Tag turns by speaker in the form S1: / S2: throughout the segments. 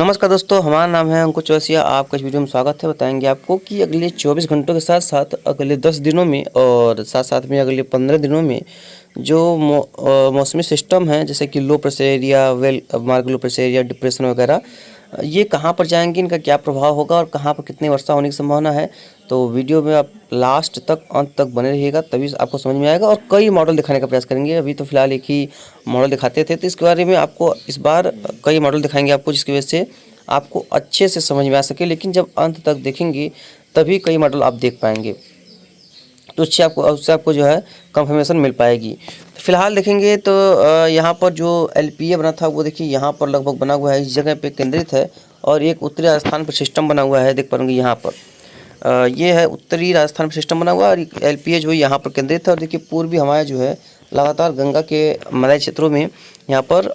S1: नमस्कार दोस्तों, हमारा नाम है अंकुर चौरसिया। आपका इस वीडियो में स्वागत है। बताएंगे आपको कि अगले 24 घंटों के साथ साथ अगले 10 दिनों में और साथ साथ में अगले 15 दिनों में जो मौसमी सिस्टम है, जैसे कि लो प्रेशर एरिया, वेल मार्ग लो प्रेशर एरिया, डिप्रेशन वगैरह, ये कहाँ पर जाएंगे, इनका क्या प्रभाव होगा और कहाँ पर कितनी वर्षा होने की संभावना है। तो वीडियो में आप लास्ट तक अंत तक बने रहिएगा, तभी आपको समझ में आएगा। और कई मॉडल दिखाने का प्रयास करेंगे। अभी तो फिलहाल एक ही मॉडल दिखाते थे, तो इसके बारे में आपको इस बार कई मॉडल दिखाएंगे आपको, जिसकी वजह से आपको अच्छे से समझ में आ सके। लेकिन जब अंत तक देखेंगे तभी कई मॉडल आप देख पाएंगे, तो उससे आपको जो है कंफर्मेशन मिल पाएगी। तो फिलहाल देखेंगे तो यहाँ पर जो एलपीए बना था वो देखिए यहाँ पर लगभग बना हुआ है, इस जगह पे केंद्रित है। और एक उत्तरी राजस्थान पर सिस्टम बना हुआ है, देख पाएंगे यहाँ पर ये है उत्तरी राजस्थान पर सिस्टम बना हुआ है। और एलपीए जो है यहाँ पर केंद्रित है। और देखिए पूर्वी हवाएं जो है लगातार गंगा के मलय क्षेत्रों में यहाँ पर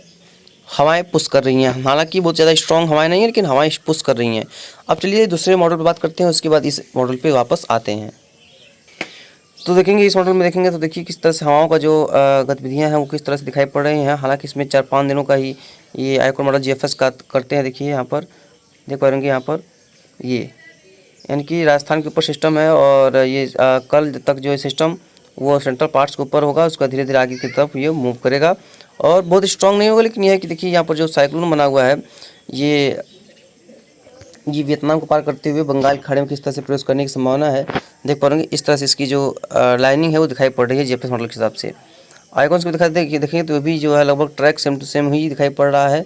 S1: हवाएं पुश कर रही हैं। हालांकि बहुत ज़्यादा स्ट्रॉन्ग हवाएं नहीं है, लेकिन हवाएं पुश कर रही हैं। अब चलिए दूसरे मॉडल पर बात करते हैं, उसके बाद इस मॉडल पे वापस आते हैं। तो देखेंगे इस मॉडल में देखेंगे तो देखिए किस तरह से हवाओं का जो गतिविधियां हैं वो किस तरह से दिखाई पड़ रही हैं। हालांकि इसमें 4-5 दिनों का ही ये आईकोर मॉडल जीएफएस का करते हैं। देखिए यहाँ पर देख पाएंगे, यहाँ पर ये यानी कि राजस्थान के ऊपर सिस्टम है। और ये कल तक जो है सिस्टम वो सेंट्रल पार्ट्स के ऊपर होगा, उसका धीरे धीरे आगे की तरफ ये मूव करेगा। और बहुत स्ट्रॉन्ग नहीं होगा, लेकिन यह है कि देखिए यहाँ पर जो साइक्लोन बना हुआ है ये वियतनाम को पार करते हुए बंगाल खाड़ी में किस तरह से प्रवेश करने की संभावना है। देख पा रहे इस तरह से इसकी जो लाइनिंग है वो दिखाई पड़ रही है जीएफएस मॉडल के हिसाब से। आइकॉन्स को देखेंगे तो भी जो है लगभग ट्रैक सेम टू सेम ही दिखाई पड़ रहा है।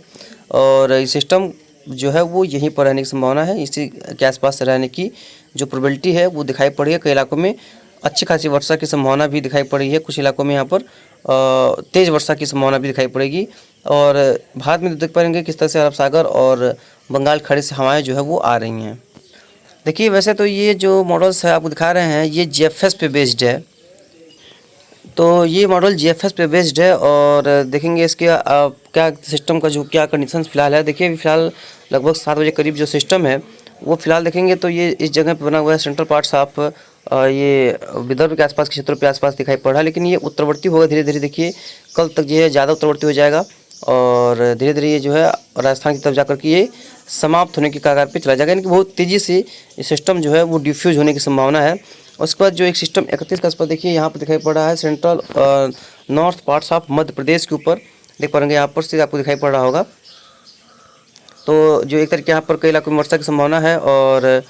S1: और ये सिस्टम जो है वो यहीं पर रहने की संभावना है, इसी के आसपास रहने की जो प्रोबेबिलिटी है वो दिखाई पड़ी है। कई इलाकों में अच्छी खासी वर्षा की संभावना भी दिखाई पड़ रही है। कुछ इलाकों में यहाँ पर तेज़ वर्षा की संभावना भी दिखाई पड़ेगी। और भारत में देख पाएंगे किस तरह से अरब सागर और बंगाल खाड़ी से हवाएं जो है वो आ रही हैं। देखिए वैसे तो ये जो मॉडल्स है आपको दिखा रहे हैं ये जीएफएस पे बेस्ड है। तो ये मॉडल जीएफएस पे बेस्ड है। और देखेंगे इसके क्या सिस्टम का जो क्या कंडीशंस फिलहाल है। देखिए फिलहाल लगभग 7 बजे करीब जो सिस्टम है वो फिलहाल देखेंगे तो ये इस जगह पे बना हुआ है। सेंट्रल पार्ट्स ऑफ ये विदर्भ के आसपास के क्षेत्रों पे आसपास दिखाई पड़ रहा है, लेकिन ये उत्तरवर्ती होगा धीरे धीरे। देखिए कल तक ये ज़्यादा उत्तरवर्ती हो जाएगा और धीरे धीरे ये जो है राजस्थान की तरफ जाकर के ये समाप्त होने की कगार पे चला जाएगा। यानी कि बहुत तेज़ी से ये सिस्टम जो है वो डिफ्यूज होने की संभावना है। उसके बाद जो एक सिस्टम 31 का आसपास देखिए यहाँ पर दिखाई पड़ रहा है central north parts of Madhya Pradesh के ऊपर। देख पाएंगे यहाँ पर से आपको दिखाई पड़ रहा होगा। तो जो एक तरीके यहाँ पर कई इलाकों में वर्षा की संभावना है और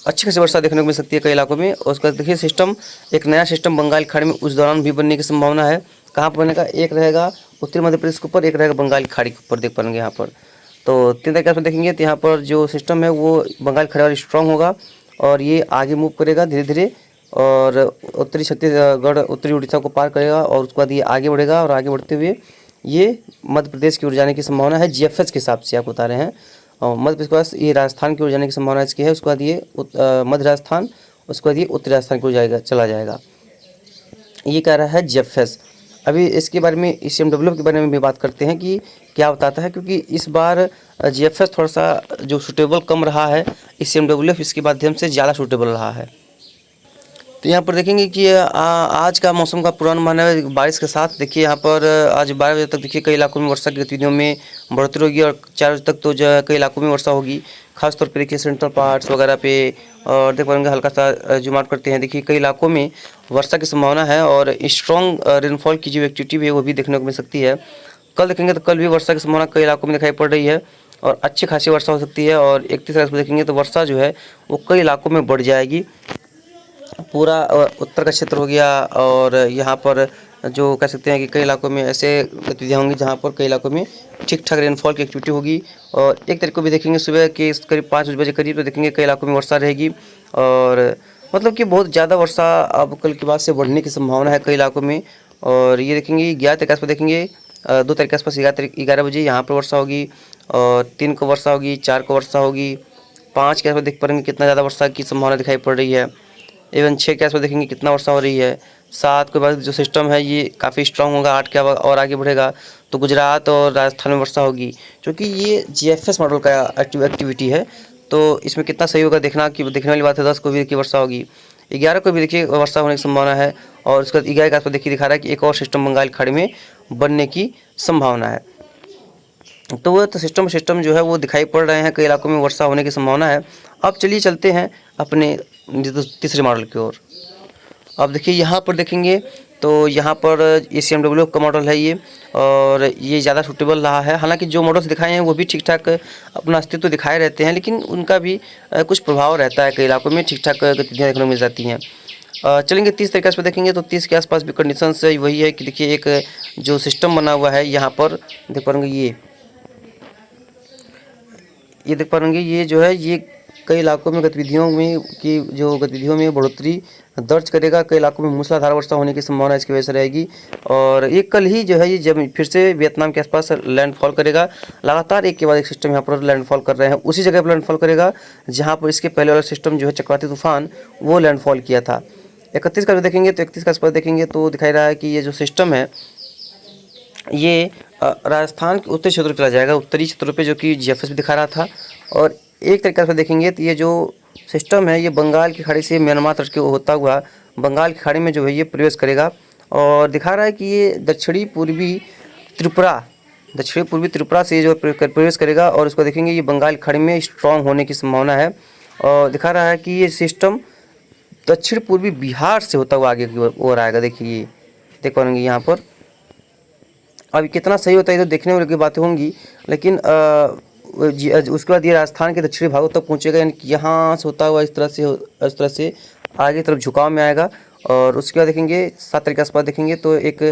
S1: अच्छी खासी वर्षा देखने को मिल सकती है कई इलाकों में। और उसका देखिए सिस्टम एक नया सिस्टम बंगाल खाड़ी में उस दौरान भी बनने की संभावना है। कहाँ पर बनेगा, एक रहेगा उत्तरी मध्य प्रदेश के ऊपर, एक रहेगा बंगाल खाड़ी के ऊपर। देख पाएंगे यहाँ पर तो 3 तरीके से देखेंगे तो यहाँ पर जो सिस्टम है वो बंगाल खाड़ी वाली स्ट्रॉन्ग होगा और ये आगे मूव करेगा धीरे धीरे और उत्तरी छत्तीसगढ़ उत्तरी उड़ीसा को पार करेगा। और उसके बाद ये आगे बढ़ेगा और आगे बढ़ते हुए ये मध्य प्रदेश की ओर जाने की संभावना है जीएफएस के हिसाब से आप बता रहे हैं। और मध्य प्रदेश के पास ये राजस्थान की ओर जाने की संभावना इसकी है। उसके बाद ये मध्य राजस्थान, उसके बाद ये उत्तरी राजस्थान की ओर चला जाएगा। ये कह रहा है जीएफएस। अभी इसके बारे में ईसीएमडब्ल्यू के बारे में भी बात करते हैं कि क्या बताता है, क्योंकि इस बार जीएफएस थोड़ा सा जो सूटेबल कम रहा है, ईसीएमडब्ल्यू इसके माध्यम से ज़्यादा सूटेबल रहा है। तो यहाँ पर देखेंगे कि आज का मौसम का पूर्वानुमान है बारिश के साथ। देखिए यहाँ पर आज 12 बजे तक देखिए कई इलाकों में वर्षा की गतिविधियों में बढ़ोतरी होगी और 4 बजे तक तो जो कई इलाकों में वर्षा होगी, खासतौर पर देखिए सेंट्रल पार्ट्स वगैरह पे। और देख पाएंगे हल्का सा जूम आउट करते हैं, देखिए कई इलाकों में वर्षा की संभावना है और स्ट्रॉन्ग रेनफॉल की जो एक्टिविटी है वो भी देखने को मिल सकती है। कल देखेंगे तो कल भी वर्षा की संभावना कई इलाकों में दिखाई पड़ रही है और अच्छी खासी वर्षा हो सकती है। और 31 अगस्त को देखेंगे तो वर्षा जो है वो कई इलाकों में बढ़ जाएगी। पूरा उत्तर का क्षेत्र हो गया और यहाँ पर जो कह सकते हैं कि कई इलाकों में ऐसे गतिविधियाँ होंगी जहाँ पर कई इलाकों में ठीक ठाक रेनफॉल की एक्टिविटी होगी। और एक तरीके भी देखेंगे सुबह के करीब 5 बजे करीब तो देखेंगे कई इलाकों में वर्षा रहेगी। और मतलब कि बहुत ज़्यादा वर्षा अब कल के बाद से बढ़ने की संभावना है कई इलाकों में। और ये देखेंगे 11 तारीख के आसपास देखेंगे 2 तारीख के आसपास 11 बजे यहाँ पर वर्षा होगी और 3 को वर्षा होगी, 4 को वर्षा होगी, 5 के आसपास देख पाएंगे कितना ज़्यादा वर्षा की संभावना दिखाई पड़ रही है। इवन 6 के आसपास देखेंगे कितना वर्षा हो रही है। 7 के बाद जो सिस्टम है ये काफ़ी स्ट्रांग होगा, 8 के और आगे बढ़ेगा तो गुजरात और राजस्थान में वर्षा होगी। क्योंकि ये जीएफएस मॉडल का एक्टिविटी है तो इसमें कितना सही होगा देखना कि देखने वाली बात है। 10 को भी देखिए वर्षा होगी, 11 को भी देखिए वर्षा होने की संभावना है और उसके बाद 11 के आसपास देखिए दिखा रहा है कि एक और सिस्टम बंगाल खाड़ी में बनने की संभावना है। तो वो तो सिस्टम जो है वो दिखाई पड़ रहे हैं, कई इलाकों में वर्षा होने की संभावना है। अब चलिए चलते हैं अपने तीसरे मॉडल की ओर। अब देखिए यहाँ पर देखेंगे तो यहाँ पर ये CMW का मॉडल है ये, और ये ज़्यादा सूटेबल रहा है। हालांकि जो मॉडल्स दिखाए हैं वो भी ठीक ठाक अपना अस्तित्व तो दिखाए रहते हैं, लेकिन उनका भी कुछ प्रभाव रहता है, कई इलाकों में ठीक ठाक गतिविधियाँ देखने को मिल जाती हैं। चलेंगे 30 तरीके से देखेंगे तो 30 के आसपास भी कंडीशंस वही है कि देखिए एक जो सिस्टम बना हुआ है यहाँ पर देख पाएंगे, ये देख पाएंगे, ये जो है ये कई इलाकों में गतिविधियों में बढ़ोतरी दर्ज करेगा। कई इलाकों में मूसलाधार वर्षा होने की संभावना इसकी वजह से रहेगी। और ये कल ही जो है ये जब फिर से वियतनाम के आसपास लैंडफॉल करेगा। लगातार एक के बाद एक सिस्टम यहाँ पर लैंडफॉल कर रहे हैं, उसी जगह पर लैंडफॉल करेगा जहाँ पर इसके पहले वाला सिस्टम जो है चक्रवाती तूफान वो लैंडफॉल किया था। 31 का देखेंगे तो 31 का आसपास देखेंगे तो दिखाई रहा है कि ये जो सिस्टम है ये राजस्थान के उत्तरी क्षेत्रों पर चला जाएगा, उत्तरी क्षेत्रों पे, जो कि GFS भी दिखा रहा था। और एक तरीके से देखेंगे तो ये जो सिस्टम है ये बंगाल की खाड़ी से म्यांमार तट के होता हुआ बंगाल की खाड़ी में जो है ये प्रवेश करेगा। और दिखा रहा है कि ये दक्षिणी पूर्वी त्रिपुरा से जो प्रवेश करेगा, और उसको देखेंगे ये बंगाल की खाड़ी में स्ट्रॉन्ग होने की संभावना है। और दिखा रहा है कि ये सिस्टम दक्षिण पूर्वी बिहार से होता हुआ आगे की ओर आएगा। देखिए देख पाएंगे यहाँ पर। अब कितना सही होता है तो देखने वाली बातें होंगी, लेकिन उसके बाद ये राजस्थान के दक्षिणी भागों तक पहुंचेगा, यानी कि यहाँ से होता हुआ इस तरह से आगे तरफ झुकाव में आएगा। और उसके बाद देखेंगे 7 तारीख के आसपास देखेंगे तो एक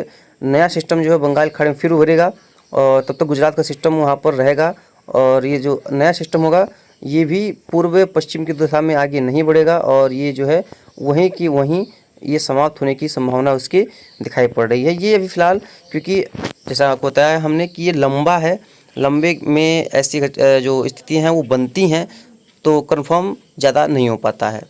S1: नया सिस्टम जो है बंगाल खाड़ी में फिर उभरेगा, और तब तक गुजरात का सिस्टम वहाँ पर रहेगा। और ये जो नया सिस्टम होगा ये भी पूर्व पश्चिम की दिशा में आगे नहीं बढ़ेगा, और ये जो है वहीं की वहीं ये समाप्त होने की संभावना उसकी दिखाई पड़ रही है। ये अभी फ़िलहाल, क्योंकि जैसा आपको बताया हमने कि ये लंबा है, लंबे में ऐसी जो स्थितियाँ हैं वो बनती हैं, तो कंफर्म ज़्यादा नहीं हो पाता है।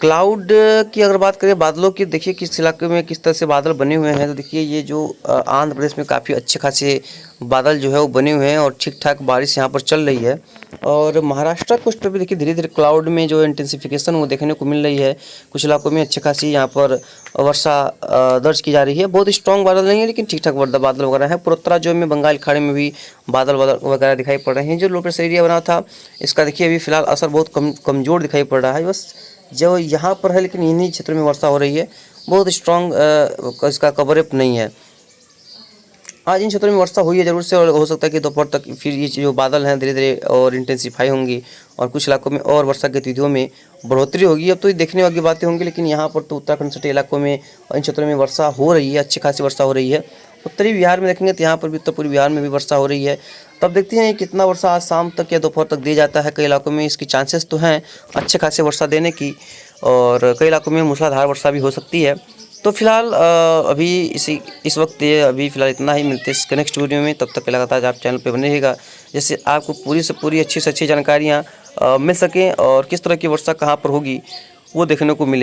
S1: क्लाउड की अगर बात करें, बादलों की, देखिए किस इलाके में किस तरह से बादल बने हुए हैं। तो देखिए ये जो आंध्र प्रदेश में काफ़ी अच्छे खासे बादल जो है वो बने हुए हैं, और ठीक ठाक बारिश यहाँ पर चल रही है। और महाराष्ट्र कोस्ट पर भी देखिए धीरे धीरे क्लाउड में जो इंटेंसिफिकेशन वो देखने को मिल रही है। कुछ इलाकों में अच्छे खासी यहाँ पर वर्षा दर्ज की जा रही है। बहुत स्ट्रॉन्ग बादल नहीं है, लेकिन ठीक ठाक बादल वगैरह है। पूर्वोत्तराज्यों में बंगाल खाड़ी में भी बादल वगैरह दिखाई पड़ रहे हैं। जो लो प्रेशर एरिया बना था इसका देखिए अभी फिलहाल असर बहुत कमज़ोर दिखाई पड़ रहा है, बस जो यहाँ पर है, लेकिन इन्हीं क्षेत्रों में वर्षा हो रही है। बहुत स्ट्रॉन्ग इसका कवरअप नहीं है। आज इन क्षेत्रों में वर्षा हुई है ज़रूर से, और हो सकता है कि दोपहर तक फिर ये जो बादल हैं धीरे धीरे और इंटेंसिफाई होंगी, और कुछ इलाकों में और वर्षा गतिविधियों में बढ़ोतरी होगी। अब तो ये देखने वाली बातें होंगी, लेकिन यहाँ पर तो उत्तराखंड सटे इलाकों में और इन क्षेत्रों में वर्षा हो रही है, अच्छी खासी वर्षा हो रही है। उत्तरी बिहार में देखेंगे तो यहाँ पर भी, उत्तर पूर्वी बिहार में भी वर्षा हो रही है। तब देखते हैं कितना वर्षा आज शाम तक या दोपहर तक दिया जाता है। कई इलाकों में इसकी चांसेस तो हैं अच्छे खासे वर्षा देने की, और कई इलाकों में मूसलाधार वर्षा भी हो सकती है। तो फिलहाल अभी इस वक्त ये अभी फ़िलहाल इतना ही। मिलते हैं इसके नेक्स्ट वीडियो में, तब तक लगातार आप चैनल पे बने रहिएगा, जिससे आपको पूरी से पूरी अच्छी से अच्छी जानकारियाँ मिल सकें, और किस तरह की वर्षा कहाँ पर होगी वो देखने को मिले।